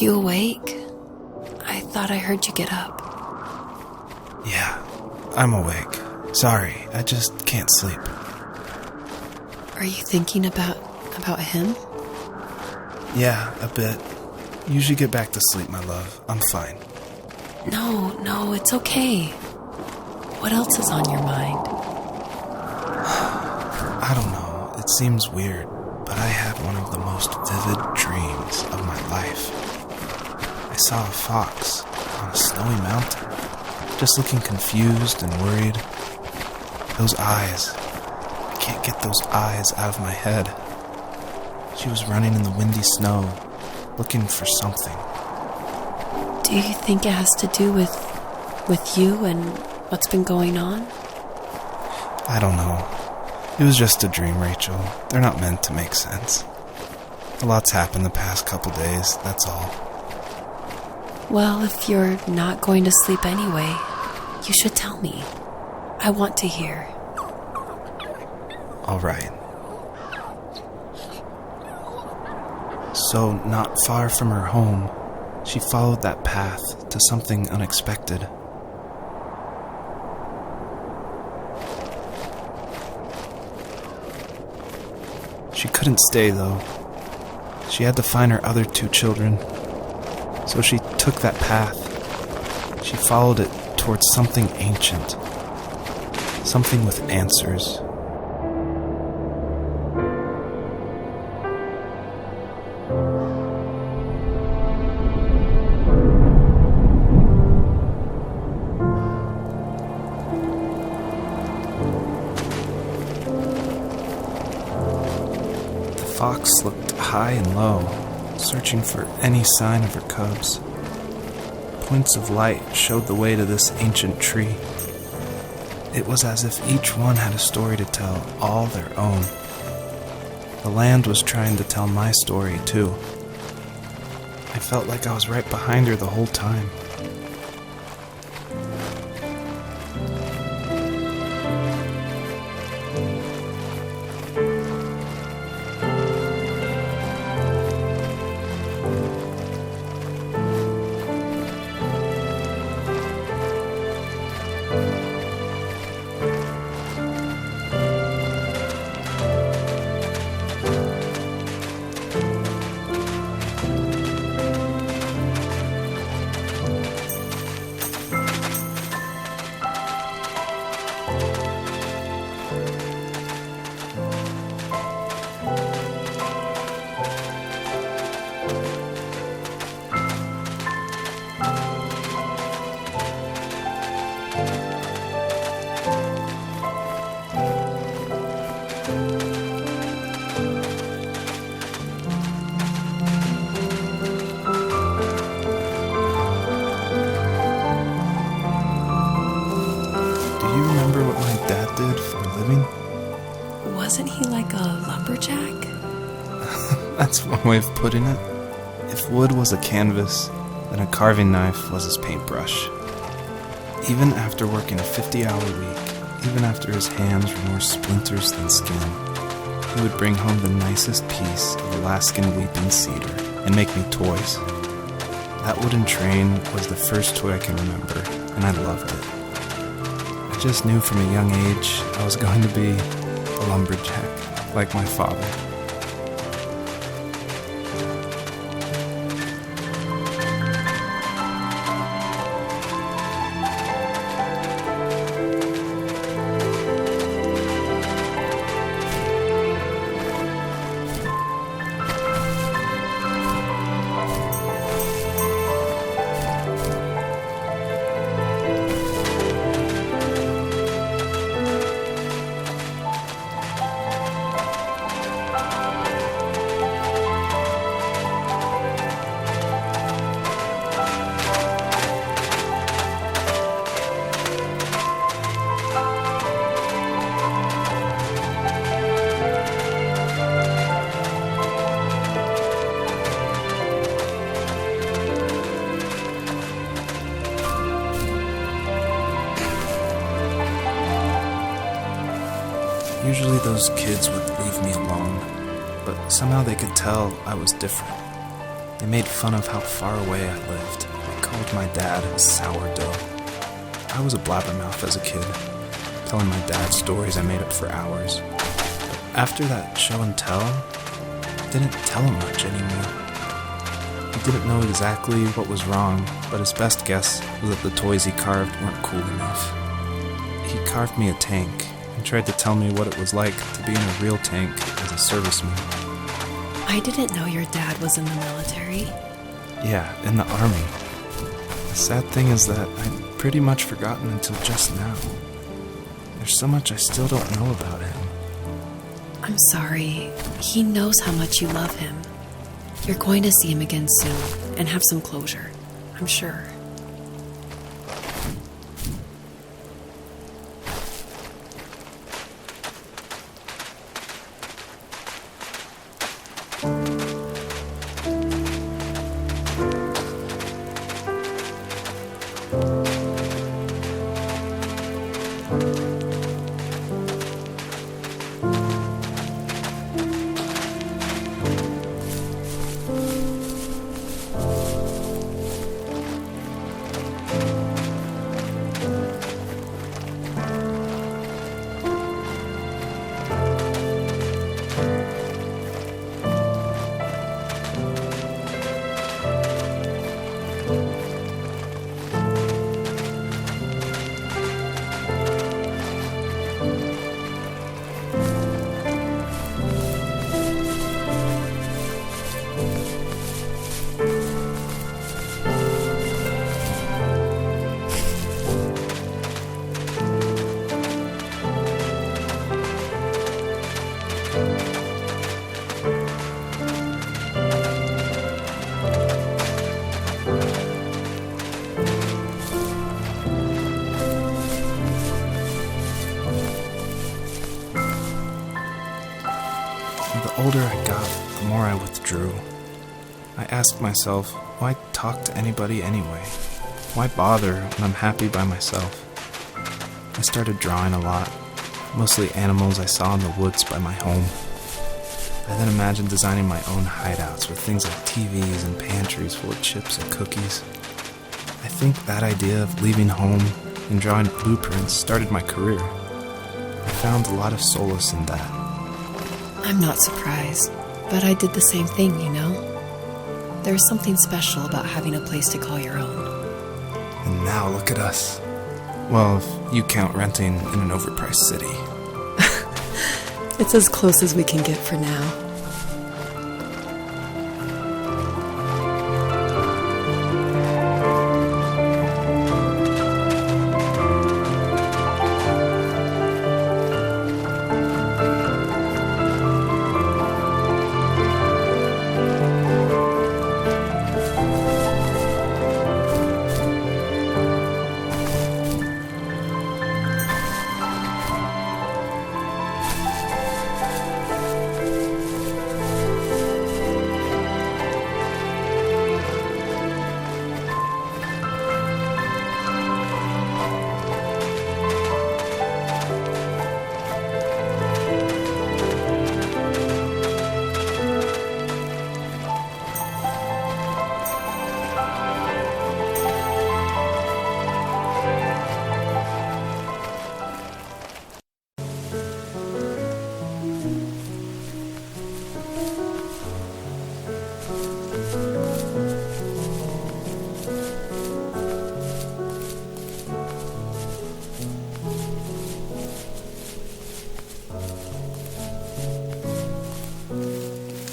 You awake? I thought I heard you get up. Yeah, I'm awake. Sorry, I just can't sleep. Are you thinking about him? Yeah, a bit. Usually get back to sleep, my love. I'm fine. No, it's okay. What else is on your mind? I don't know. It seems weird, but I had one of the most vivid dreams of my life. I saw a fox on a snowy mountain, just looking confused and worried. Those eyes. I can't get those eyes out of my head. She was running in the windy snow, looking for something. Do you think it has to do with you and what's been going on? I don't know. It was just a dream, Rachel. They're not meant to make sense. A lot's happened the past couple days, that's all. Well, if you're not going to sleep anyway, you should tell me. I want to hear. All right. So, not far from her home, she followed that path to something unexpected. She couldn't stay, though. She had to find her other 2 children. So she took that path. She followed it towards something ancient. Something with answers. The fox looked high and low, searching for any sign of her cubs. Points of light showed the way to this ancient tree. It was as if each one had a story to tell, all their own. The land was trying to tell my story, too. I felt like I was right behind her the whole time. Did for a living? Wasn't he like a lumberjack? That's one way of putting it. If wood was a canvas, then a carving knife was his paintbrush. Even after working a 50-hour week, even after his hands were more splinters than skin, he would bring home the nicest piece of Alaskan weeping cedar and make me toys. That wooden train was the first toy I can remember, and I loved it. I just knew from a young age I was going to be a lumberjack, like my father. Usually those kids would leave me alone, but somehow they could tell I was different. They made fun of how far away I lived. They called my dad sourdough. I was a blabbermouth as a kid, telling my dad stories I made up for hours. But after that show and tell, I didn't tell him much anymore. He didn't know exactly what was wrong, but his best guess was that the toys he carved weren't cool enough. He carved me a tank and tried to tell me what it was like to be in a real tank as a serviceman. I didn't know your dad was in the military. Yeah, in the army. The sad thing is that I'd pretty much forgotten until just now. There's so much I still don't know about him. I'm sorry. He knows how much you love him. You're going to see him again soon and have some closure, I'm sure. The older I got, the more I withdrew. I asked myself, why talk to anybody anyway? Why bother when I'm happy by myself? I started drawing a lot, mostly animals I saw in the woods by my home. I then imagined designing my own hideouts with things like TVs and pantries full of chips and cookies. I think that idea of leaving home and drawing blueprints started my career. I found a lot of solace in that. I'm not surprised, but I did the same thing, you know? There's something special about having a place to call your own. And now look at us. Well, if you count renting in an overpriced city. It's as close as we can get for now.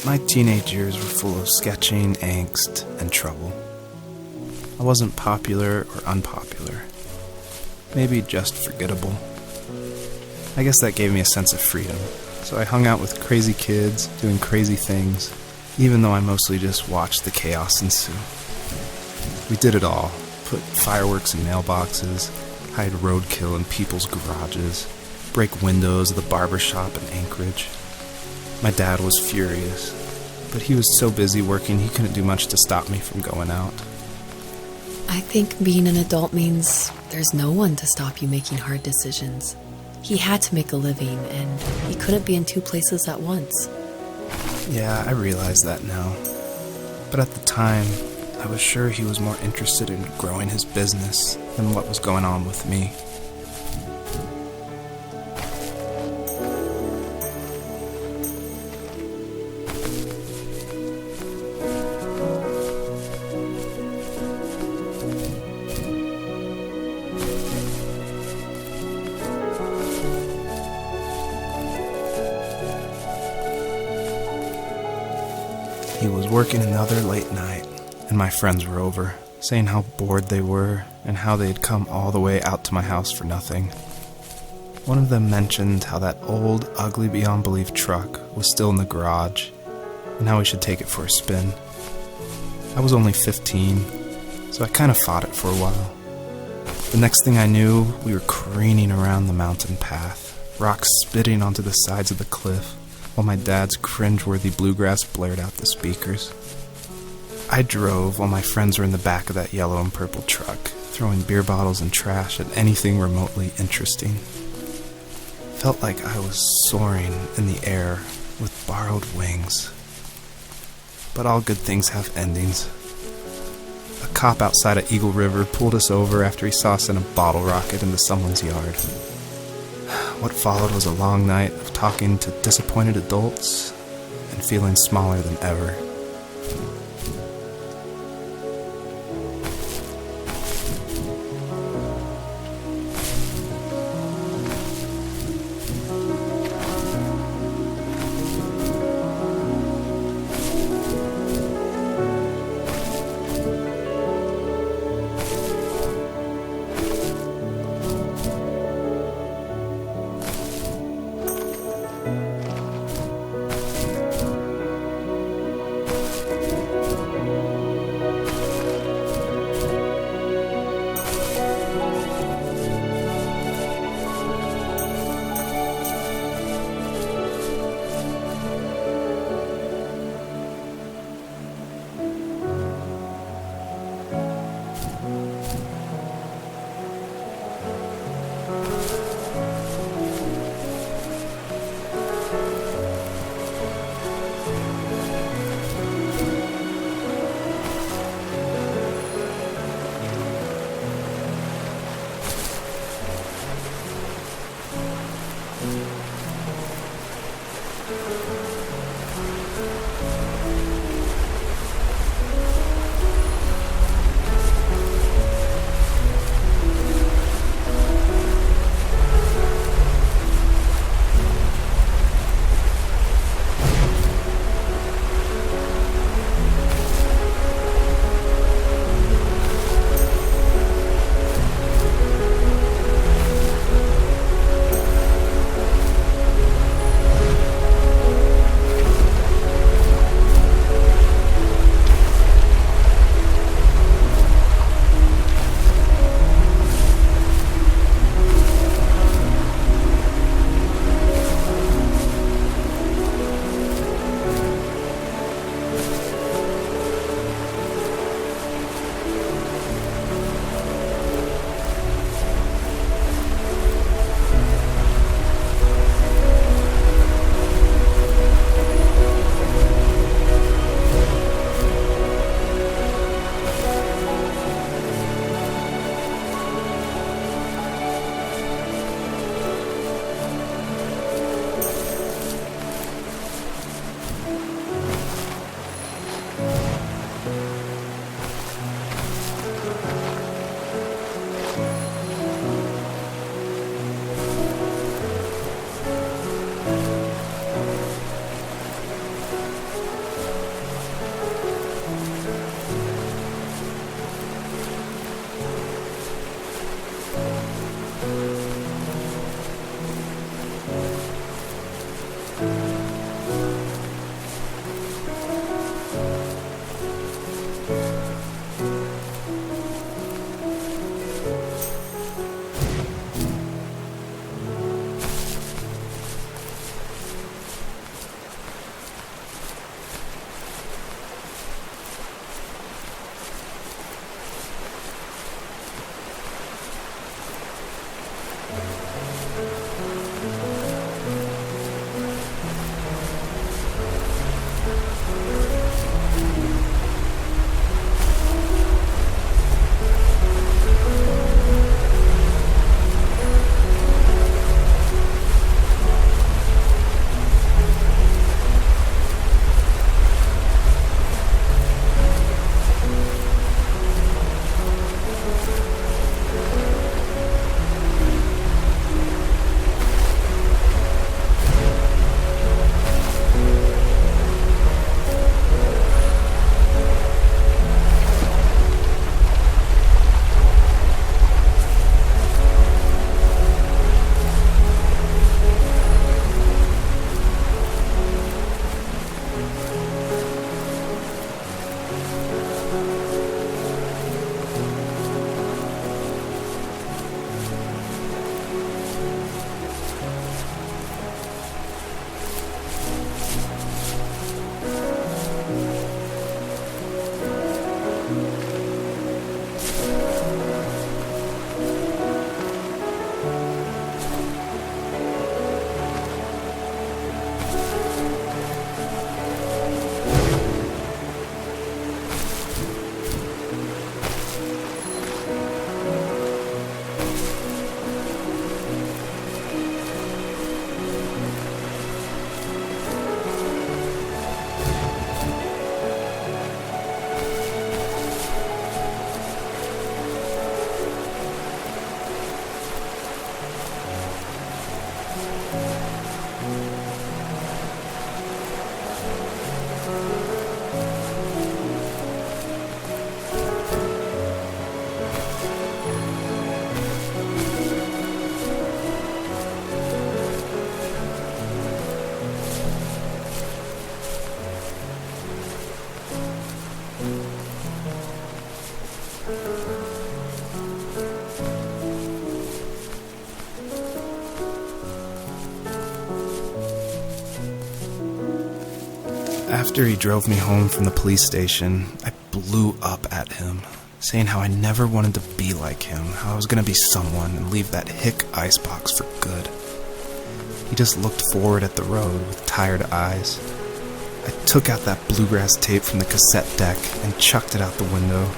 My teenage years were full of sketching, angst, and trouble. I wasn't popular or unpopular. Maybe just forgettable. I guess that gave me a sense of freedom, so I hung out with crazy kids, doing crazy things, even though I mostly just watched the chaos ensue. We did it all. Put fireworks in mailboxes, hide roadkill in people's garages, break windows of the barber shop in Anchorage. My dad was furious, but he was so busy working he couldn't do much to stop me from going out. I think being an adult means there's no one to stop you making hard decisions. He had to make a living, and he couldn't be in two places at once. Yeah, I realize that now. But at the time, I was sure he was more interested in growing his business than what was going on with me. He was working another late night, and my friends were over, saying how bored they were and how they had come all the way out to my house for nothing. One of them mentioned how that old, ugly beyond belief truck was still in the garage, and how we should take it for a spin. I was only 15, so I kind of fought it for a while. The next thing I knew, we were careening around the mountain path, rocks spitting onto the sides of the cliff, while my dad's cringeworthy bluegrass blared out the speakers. I drove while my friends were in the back of that yellow and purple truck, throwing beer bottles and trash at anything remotely interesting. Felt like I was soaring in the air with borrowed wings. But all good things have endings. A cop outside of Eagle River pulled us over after he saw us in a bottle rocket into someone's yard. What followed was a long night of talking to disappointed adults and feeling smaller than ever. After he drove me home from the police station, I blew up at him, saying how I never wanted to be like him, how I was going to be someone and leave that hick icebox for good. He just looked forward at the road with tired eyes. I took out that bluegrass tape from the cassette deck and chucked it out the window.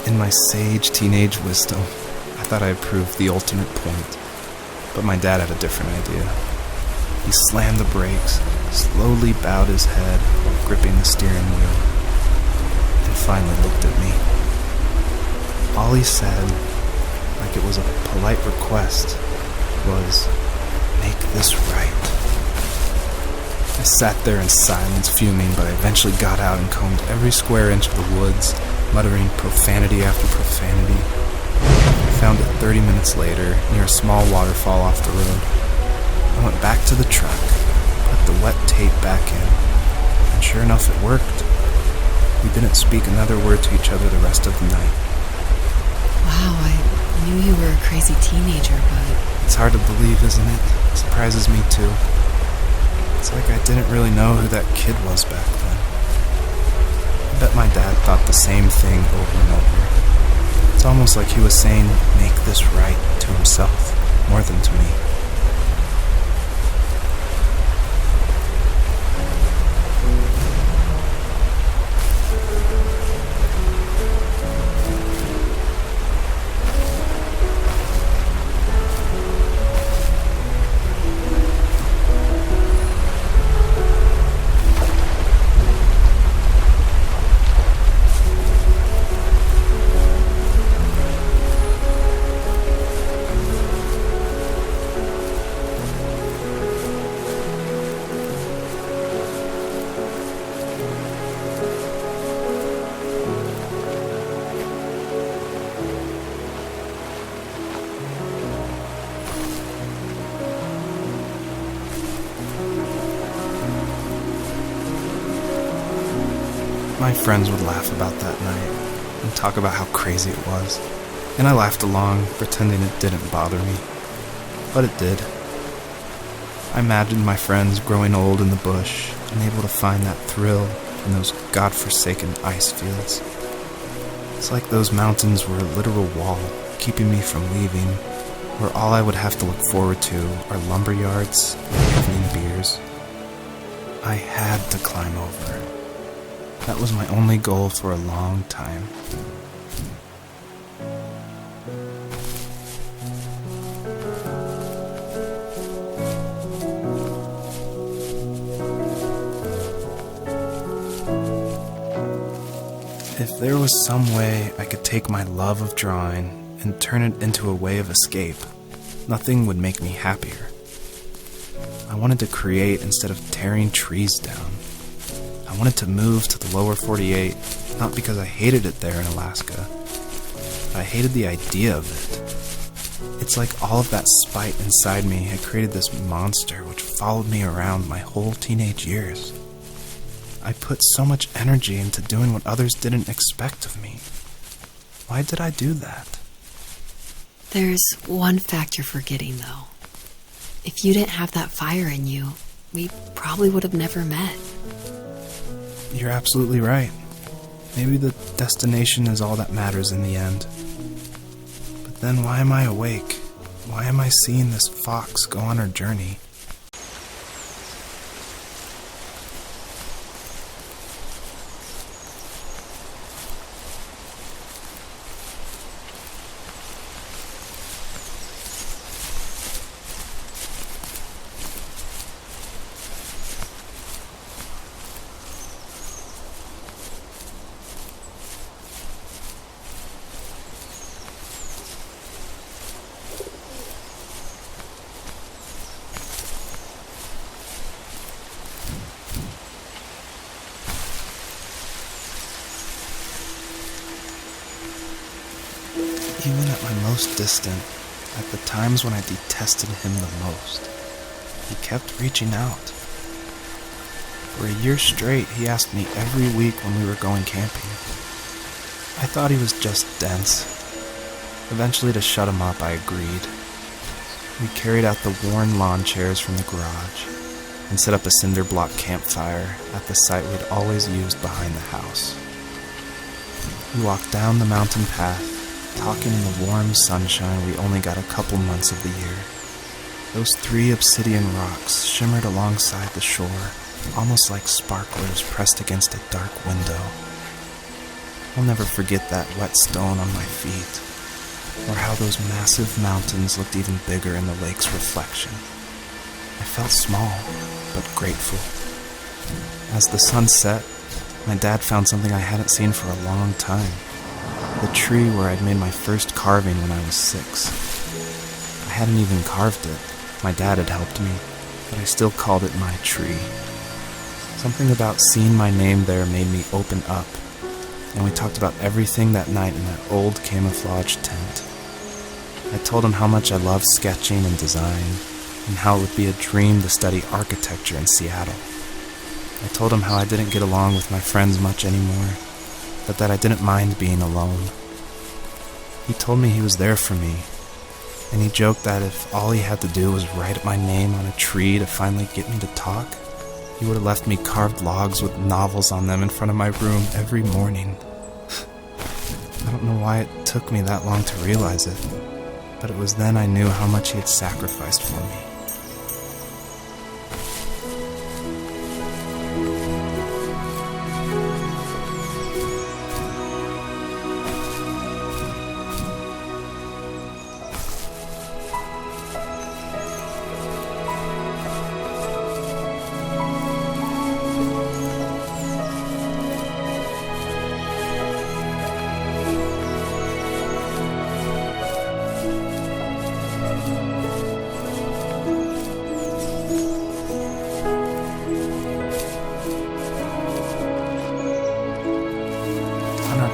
In my sage teenage wisdom, I thought I had proved the ultimate point, but my dad had a different idea. He slammed the brakes, slowly bowed his head while gripping the steering wheel, and finally looked at me. All he said, like it was a polite request, was, "Make this right." I sat there in silence, fuming, but I eventually got out and combed every square inch of the woods, muttering profanity after profanity. I found it 30 minutes later, near a small waterfall off the road. I went back to the truck, put the wet tape back in, and sure enough it worked. We didn't speak another word to each other the rest of the night. Wow, I knew you were a crazy teenager, but... It's hard to believe, isn't it? It surprises me too. It's like I didn't really know who that kid was back then. I bet my dad thought the same thing over and over. It's almost like he was saying, "Make this right," to himself, more than to me. My friends would laugh about that night and talk about how crazy it was, and I laughed along, pretending it didn't bother me. But it did. I imagined my friends growing old in the bush, unable to find that thrill in those godforsaken ice fields. It's like those mountains were a literal wall, keeping me from leaving, where all I would have to look forward to are lumber yards and evening beers. I had to climb over. That was my only goal for a long time. If there was some way I could take my love of drawing and turn it into a way of escape, nothing would make me happier. I wanted to create instead of tearing trees down. I wanted to move to the lower 48, not because I hated it there in Alaska, but I hated the idea of it. It's like all of that spite inside me had created this monster which followed me around my whole teenage years. I put so much energy into doing what others didn't expect of me. Why did I do that? There's one fact you're forgetting, though. If you didn't have that fire in you, we probably would have never met. You're absolutely right. Maybe the destination is all that matters in the end. But then why am I awake? Why am I seeing this fox go on her journey? Even at my most distant, at the times when I detested him the most, he kept reaching out. For a year straight, he asked me every week when we were going camping. I thought he was just dense. Eventually, to shut him up, I agreed. We carried out the worn lawn chairs from the garage and set up a cinder block campfire at the site we'd always used behind the house. We walked down the mountain path, talking in the warm sunshine we only got a couple months of the year. Those 3 obsidian rocks shimmered alongside the shore, almost like sparklers pressed against a dark window. I'll never forget that wet stone on my feet, or how those massive mountains looked even bigger in the lake's reflection. I felt small, but grateful. As the sun set, my dad found something I hadn't seen for a long time. The tree where I'd made my first carving when I was 6. I hadn't even carved it. My dad had helped me, but I still called it my tree. Something about seeing my name there made me open up, and we talked about everything that night in that old camouflage tent. I told him how much I loved sketching and design, and how it would be a dream to study architecture in Seattle. I told him how I didn't get along with my friends much anymore, but that I didn't mind being alone. He told me he was there for me, and he joked that if all he had to do was write my name on a tree to finally get me to talk, he would have left me carved logs with novels on them in front of my room every morning. I don't know why it took me that long to realize it, but it was then I knew how much he had sacrificed for me.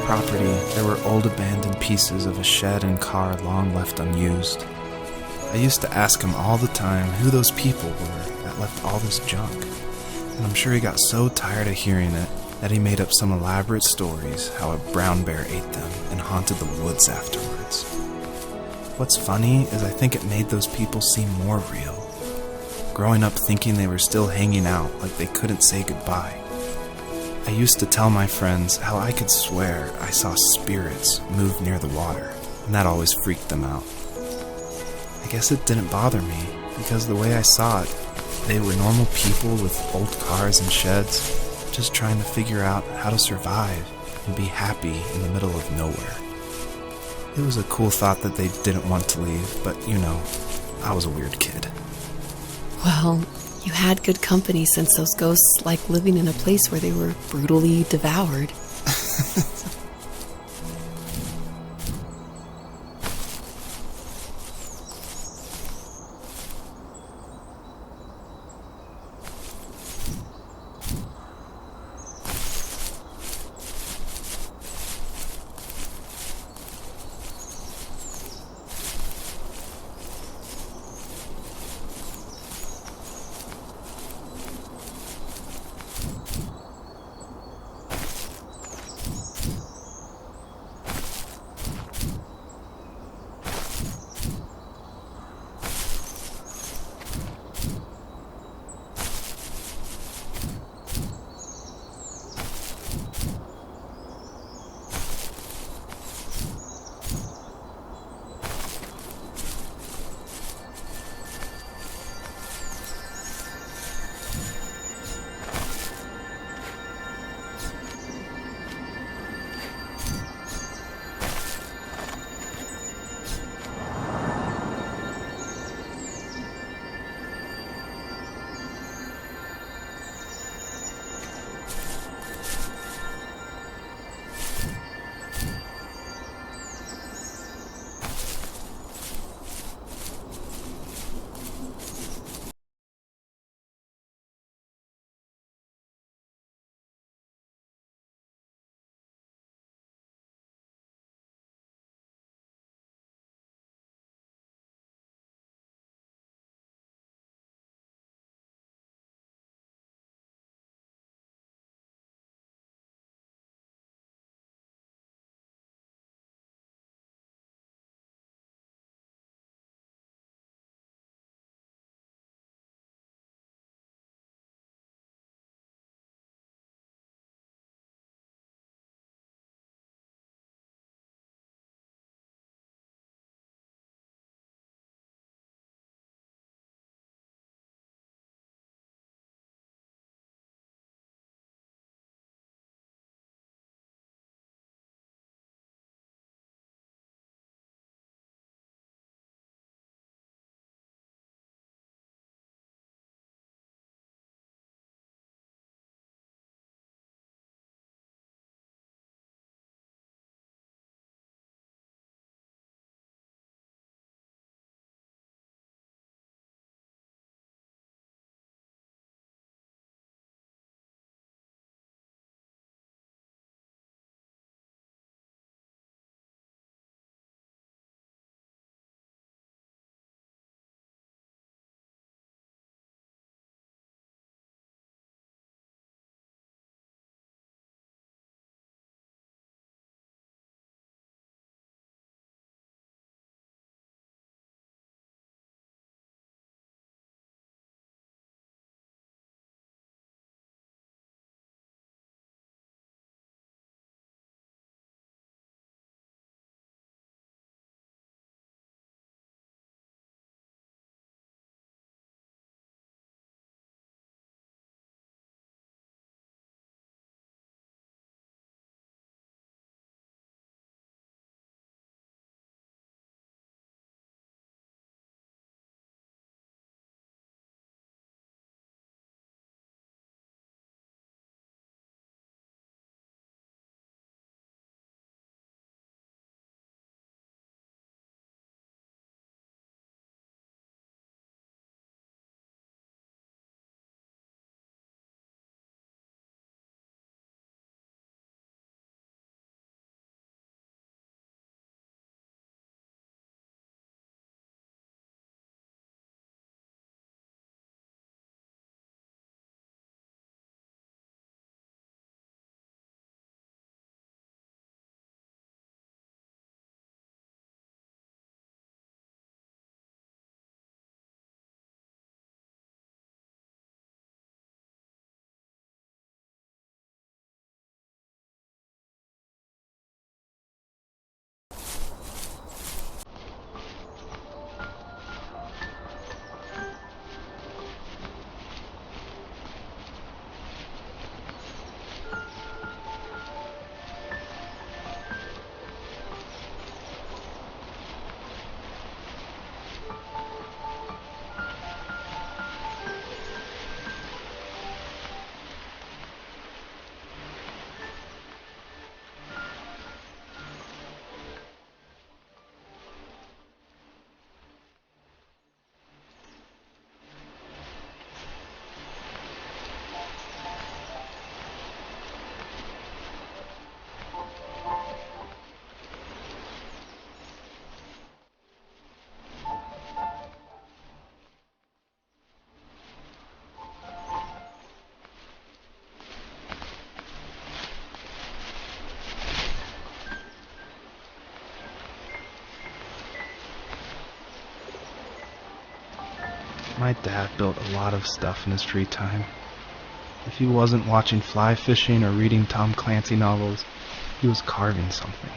Property, there were old abandoned pieces of a shed and car long left unused. I used to ask him all the time who those people were that left all this junk, and I'm sure he got so tired of hearing it that he made up some elaborate stories how a brown bear ate them and haunted the woods afterwards. What's funny is I think it made those people seem more real, growing up thinking they were still hanging out like they couldn't say goodbye. I used to tell my friends how I could swear I saw spirits move near the water, and that always freaked them out. I guess it didn't bother me, because the way I saw it, they were normal people with old cars and sheds, just trying to figure out how to survive and be happy in the middle of nowhere. It was a cool thought that they didn't want to leave, but you know, I was a weird kid. Well, you had good company since those ghosts like living in a place where they were brutally devoured. My dad built a lot of stuff in his free time. If he wasn't watching fly fishing or reading Tom Clancy novels, he was carving something.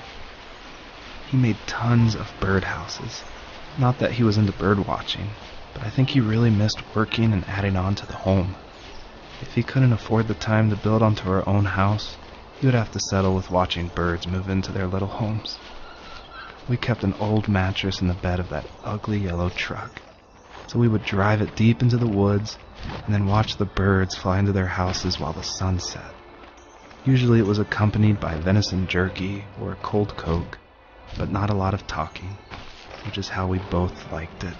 He made tons of birdhouses. Not that he was into bird watching, but I think he really missed working and adding on to the home. If he couldn't afford the time to build onto our own house, he would have to settle with watching birds move into their little homes. We kept an old mattress in the bed of that ugly yellow truck, so we would drive it deep into the woods and then watch the birds fly into their houses while the sun set. Usually it was accompanied by venison jerky or a cold Coke, but not a lot of talking, which is how we both liked it.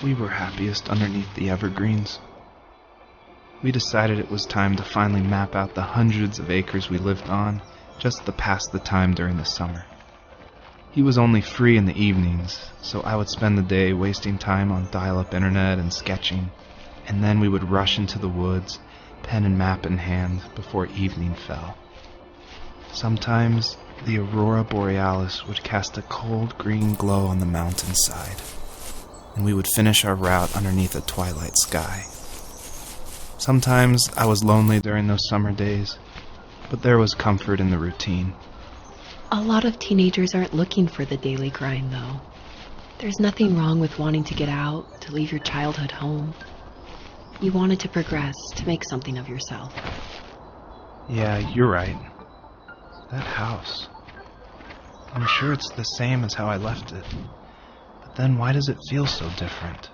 We were happiest underneath the evergreens. We decided it was time to finally map out the hundreds of acres we lived on just to pass the time during the summer. He was only free in the evenings, so I would spend the day wasting time on dial-up internet and sketching, and then we would rush into the woods, pen and map in hand, before evening fell. Sometimes the aurora borealis would cast a cold green glow on the mountainside, and we would finish our route underneath a twilight sky. Sometimes I was lonely during those summer days, but there was comfort in the routine. A lot of teenagers aren't looking for the daily grind, though. There's nothing wrong with wanting to get out, to leave your childhood home. You wanted to progress, to make something of yourself. Yeah, you're right. That house. I'm sure it's the same as how I left it. But then why does it feel so different?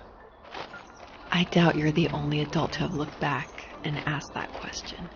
I doubt you're the only adult to have looked back and asked that question.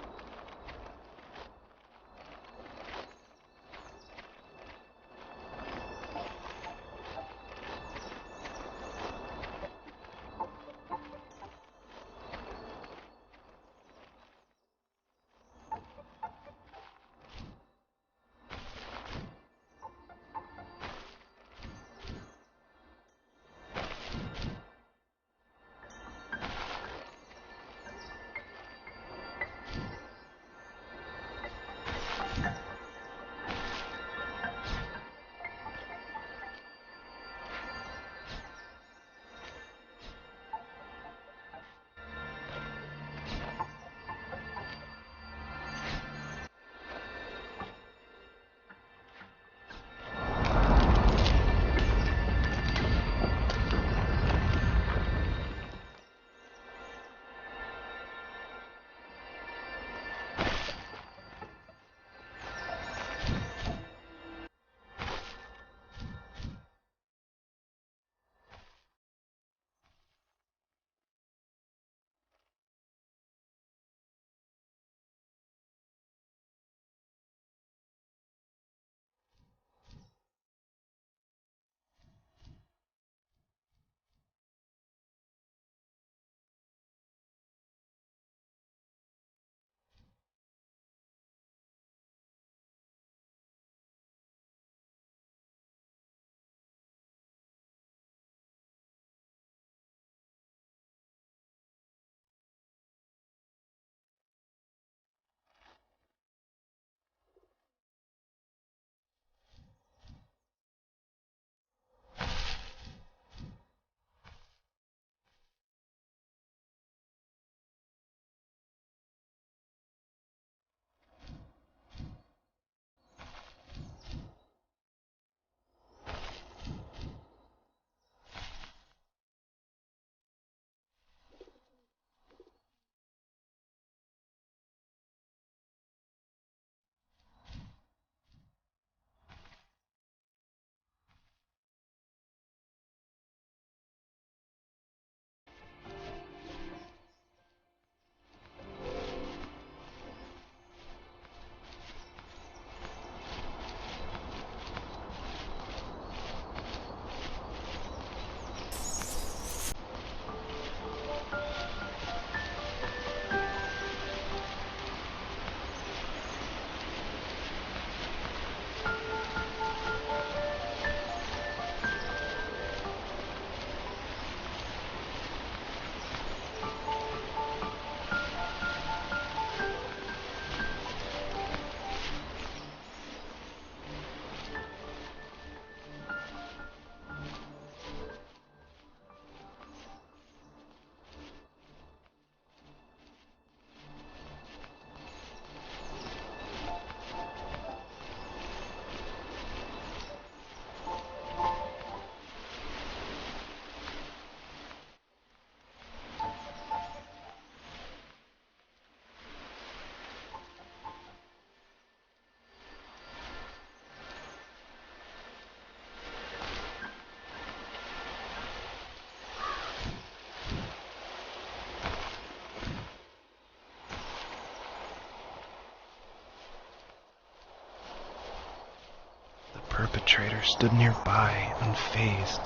perpetrator stood nearby, unfazed,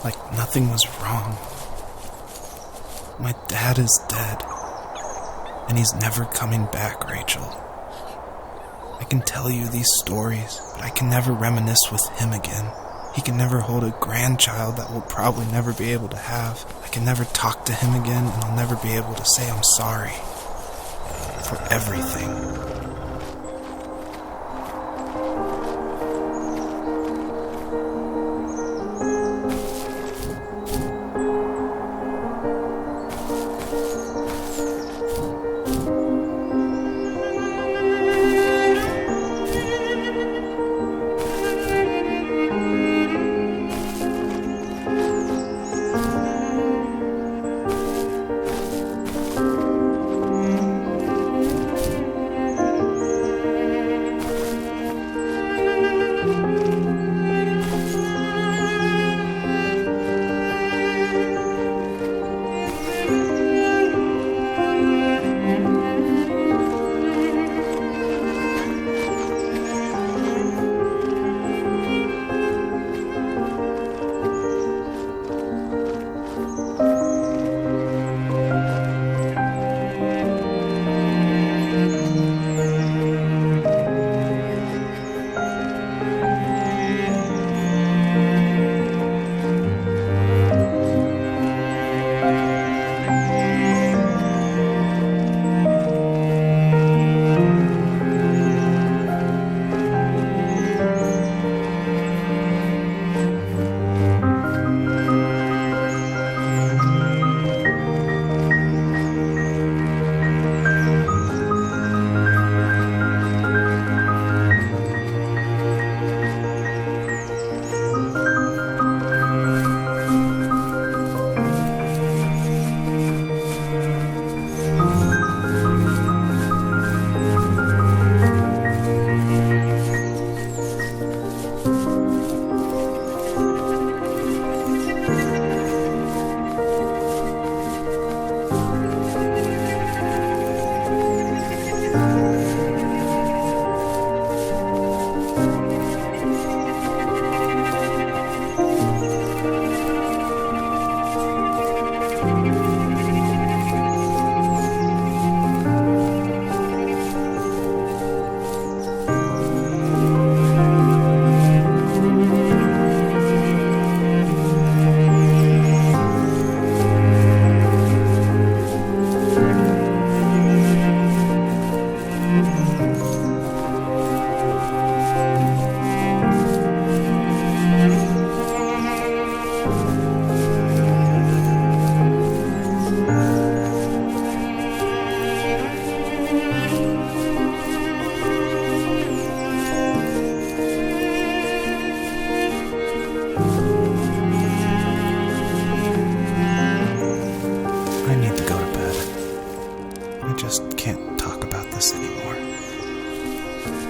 like nothing was wrong. My dad is dead, and he's never coming back, Rachel. I can tell you these stories, but I can never reminisce with him again. He can never hold a grandchild that we'll probably never be able to have. I can never talk to him again, and I'll never be able to say I'm sorry for everything.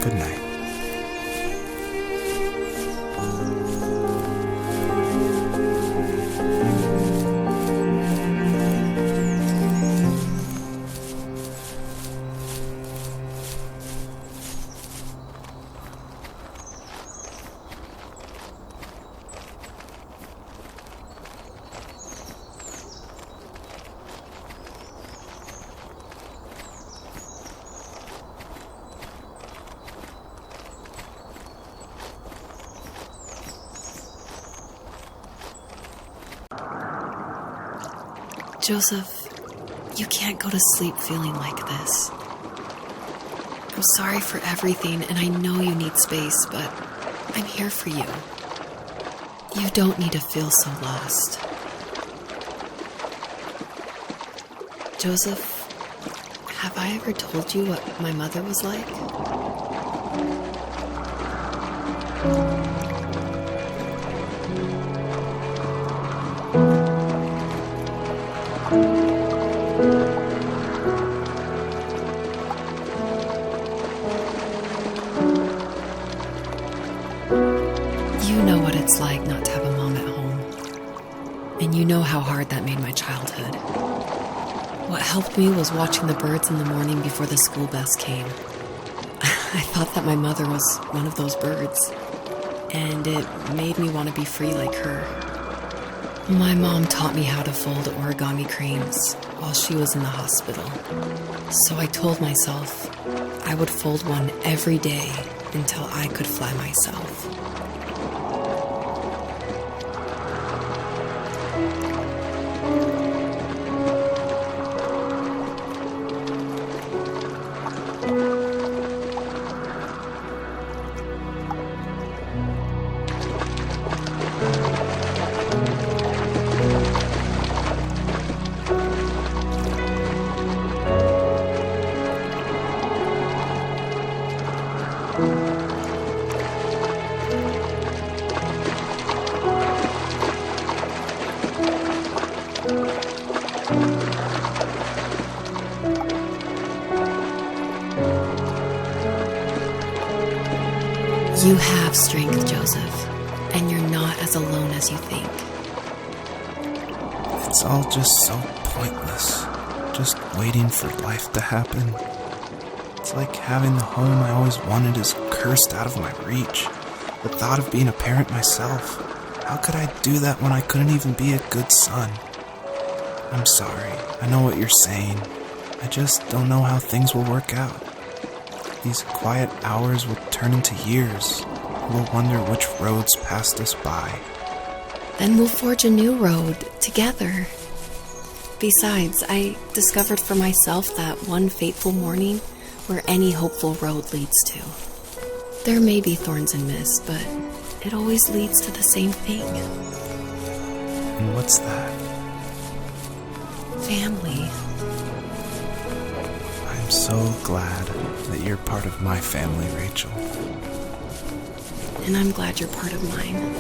Good night. Joseph, you can't go to sleep feeling like this. I'm sorry for everything, and I know you need space, but I'm here for you. You don't need to feel so lost. Joseph, have I ever told you what my mother was like? You know what it's like not to have a mom at home. And you know how hard that made my childhood. What helped me was watching the birds in the morning before the school bus came. I thought that my mother was one of those birds. and it made me want to be free like her. My mom taught me how to fold origami cranes while she was in the hospital. So I told myself I would fold one every day until I could fly myself. You have strength, Joseph, and you're not as alone as you think. It's all just so pointless. Just waiting for life to happen. It's like having the home I always wanted is cursed out of my reach. The thought of being a parent myself. How could I do that when I couldn't even be a good son? I'm sorry. I know what you're saying. I just don't know how things will work out. These quiet hours will turn into years. We'll wonder which roads passed us by. Then we'll forge a new road together. Besides, I discovered for myself that one fateful morning where any hopeful road leads to. There may be thorns and mist, but it always leads to the same thing. And what's that? Family. I'm so glad that you're part of my family, Rachel. And I'm glad you're part of mine.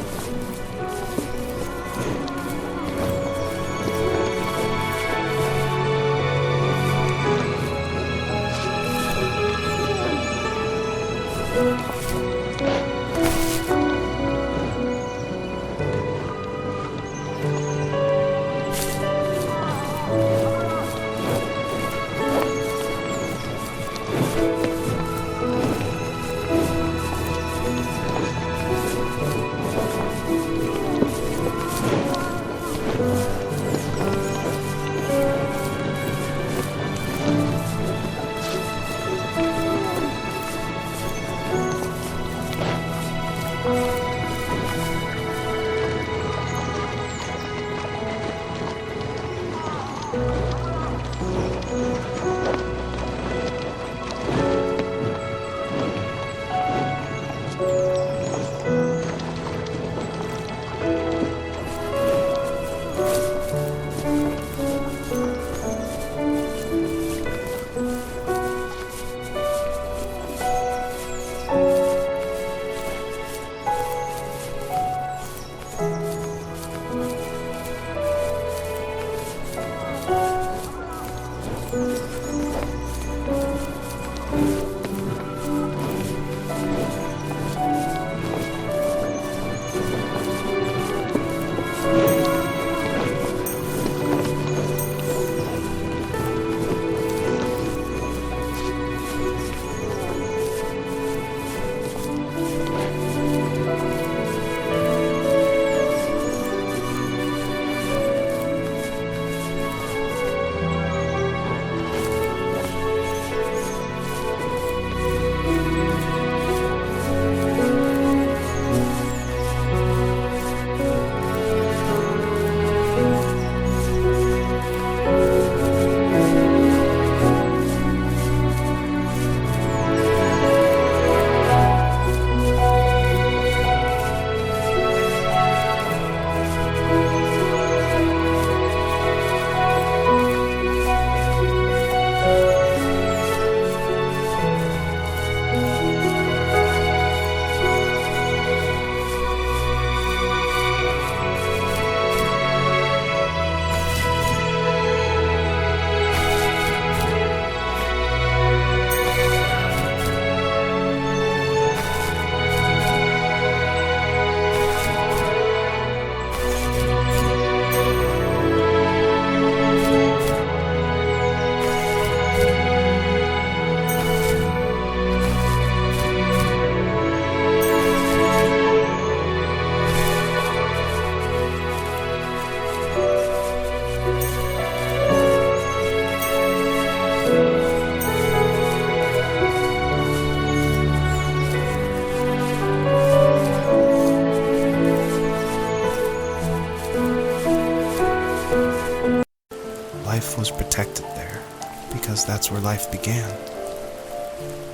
realized that's where life began.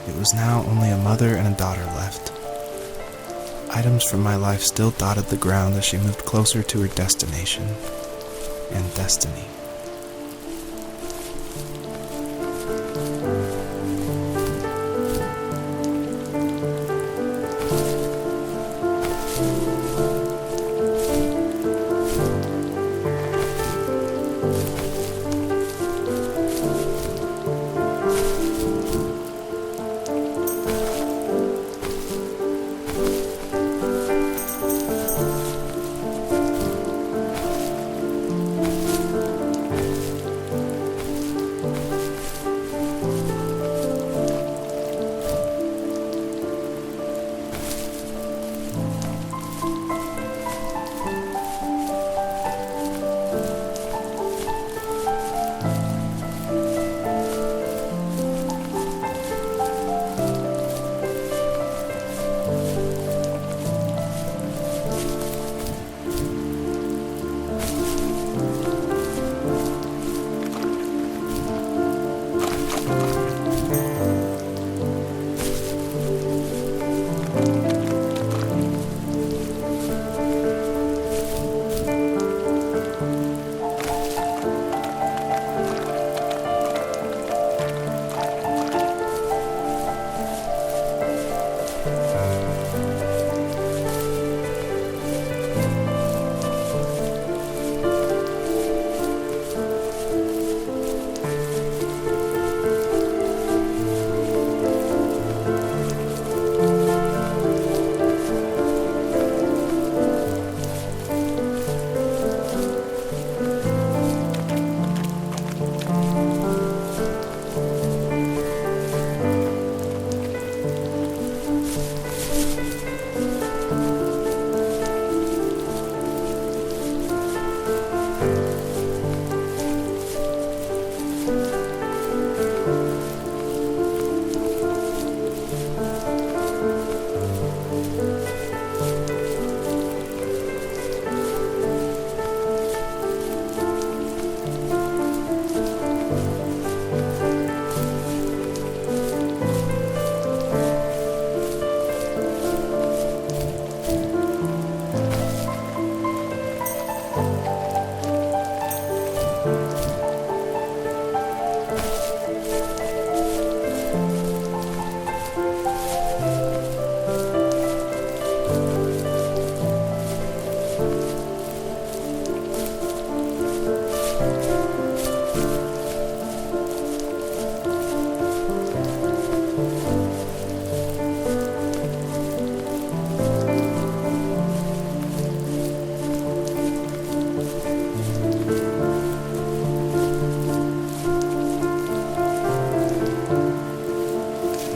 It was now only a mother and a daughter left. Items from my life still dotted the ground as she moved closer to her destination and destiny.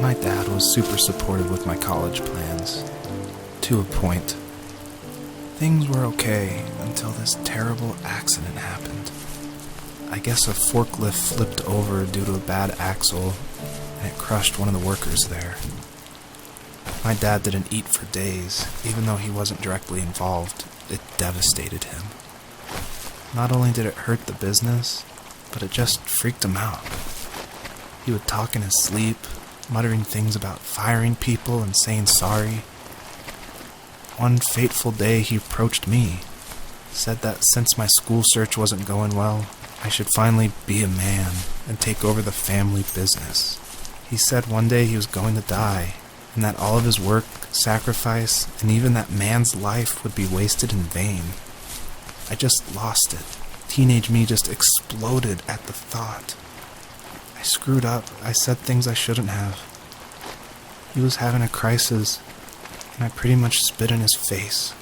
My dad was super supportive with my college plans, to a point. Things were okay until this terrible accident happened. I guess a forklift flipped over due to a bad axle, and it crushed one of the workers there. My dad didn't eat for days, even though he wasn't directly involved. It devastated him. Not only did it hurt the business, but it just freaked him out. He would talk in his sleep, muttering things about firing people and saying sorry. One fateful day he approached me, said that since my school search wasn't going well, I should finally be a man and take over the family business. He said one day he was going to die, and that all of his work, sacrifice, and even that man's life would be wasted in vain. I just lost it. Teenage me just exploded at the thought. I screwed up. I said things I shouldn't have. He was having a crisis, and I pretty much spit in his face.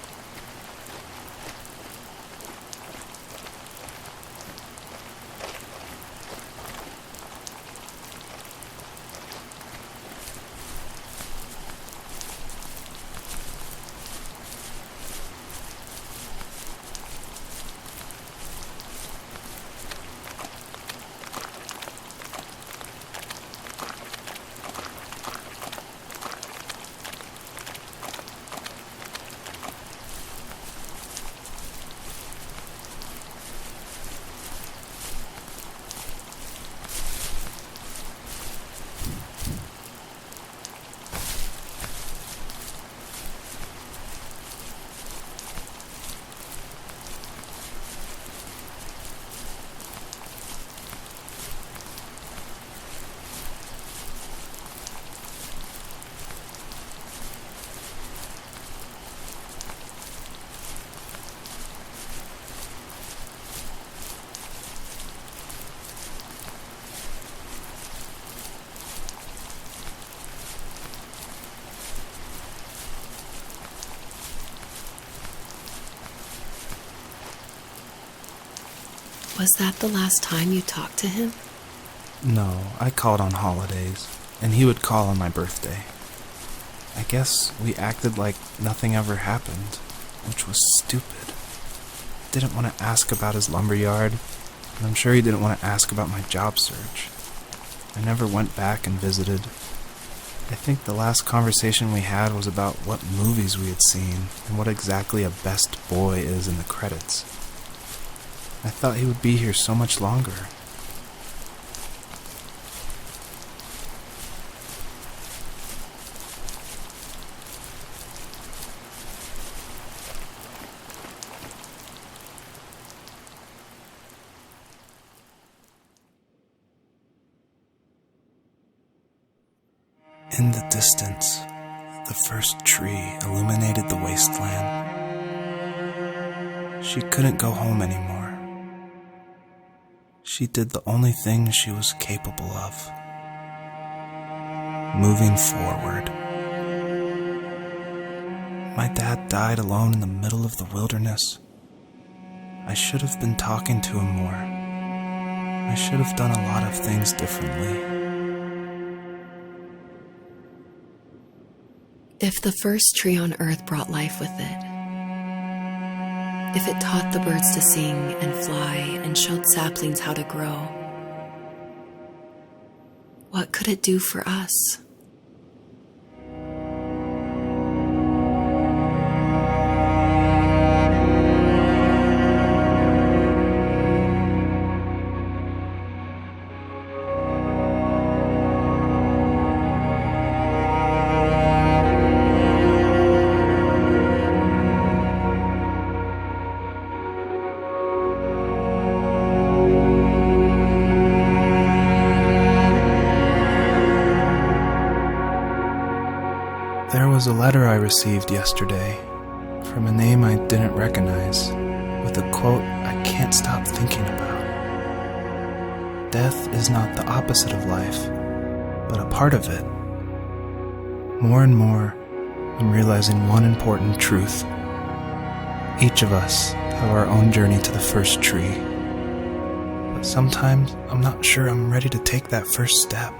Was that the last time you talked to him? No, I called on holidays, and he would call on my birthday. I guess we acted like nothing ever happened, which was stupid. Didn't want to ask about his lumberyard, and I'm sure he didn't want to ask about my job search. I never went back and visited. I think the last conversation we had was about what movies we had seen and what exactly a best boy is in the credits. I thought he would be here so much longer. In the distance, the first tree illuminated the wasteland. She couldn't go home anymore. She did the only thing she was capable of. Moving forward. My dad died alone in the middle of the wilderness. I should have been talking to him more. I should have done a lot of things differently. If the first tree on Earth brought life with it, if it taught the birds to sing and fly and showed saplings how to grow, what could it do for us? There was a letter I received yesterday from a name I didn't recognize, with a quote I can't stop thinking about. Death is not the opposite of life, but a part of it. More and more, I'm realizing one important truth. Each of us have our own journey to the first tree. But sometimes I'm not sure I'm ready to take that first step.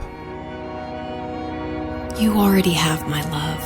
You already have my love.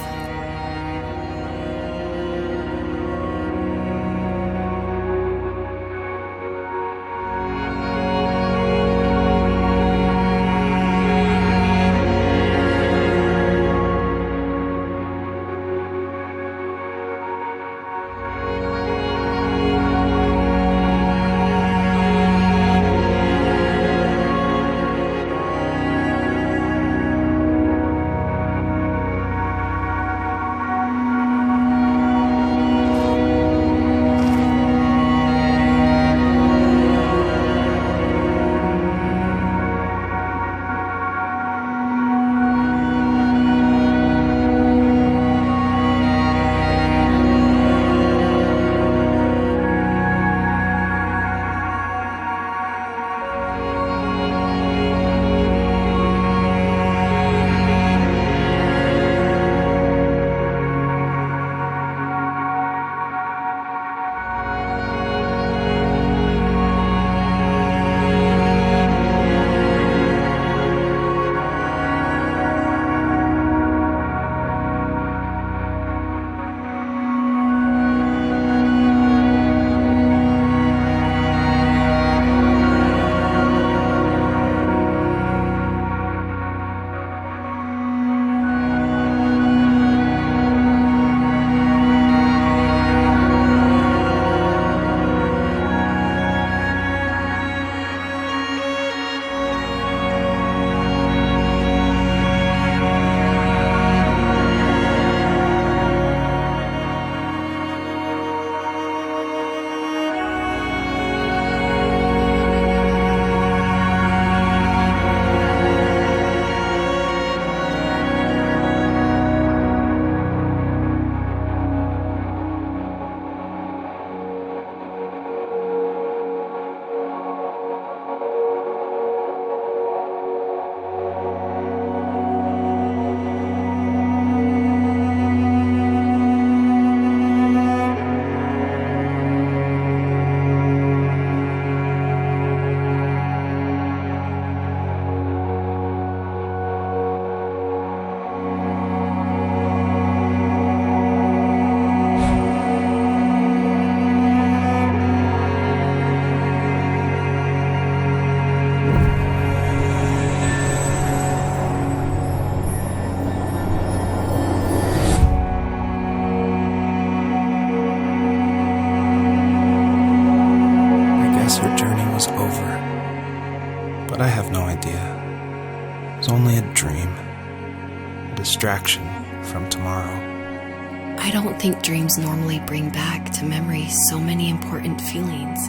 distraction from tomorrow. I don't think dreams normally bring back to memory so many important feelings.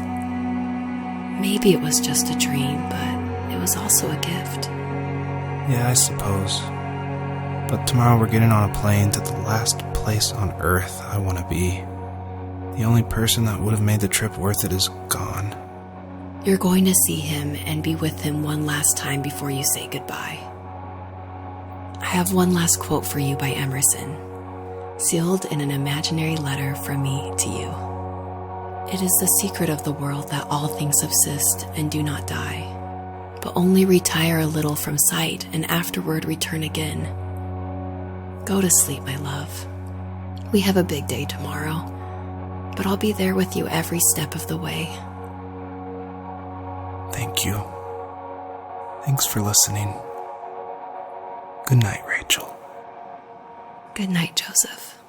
Maybe it was just a dream, but it was also a gift. Yeah, I suppose. But tomorrow we're getting on a plane to the last place on Earth I want to be. The only person that would have made the trip worth it is gone. You're going to see him and be with him one last time before you say goodbye. I have one last quote for you by Emerson, sealed in an imaginary letter from me to you. It is the secret of the world that all things subsist and do not die, but only retire a little from sight and afterward return again. Go to sleep, my love. We have a big day tomorrow, but I'll be there with you every step of the way. Thank you. Thanks for listening. Good night, Rachel. Good night, Joseph.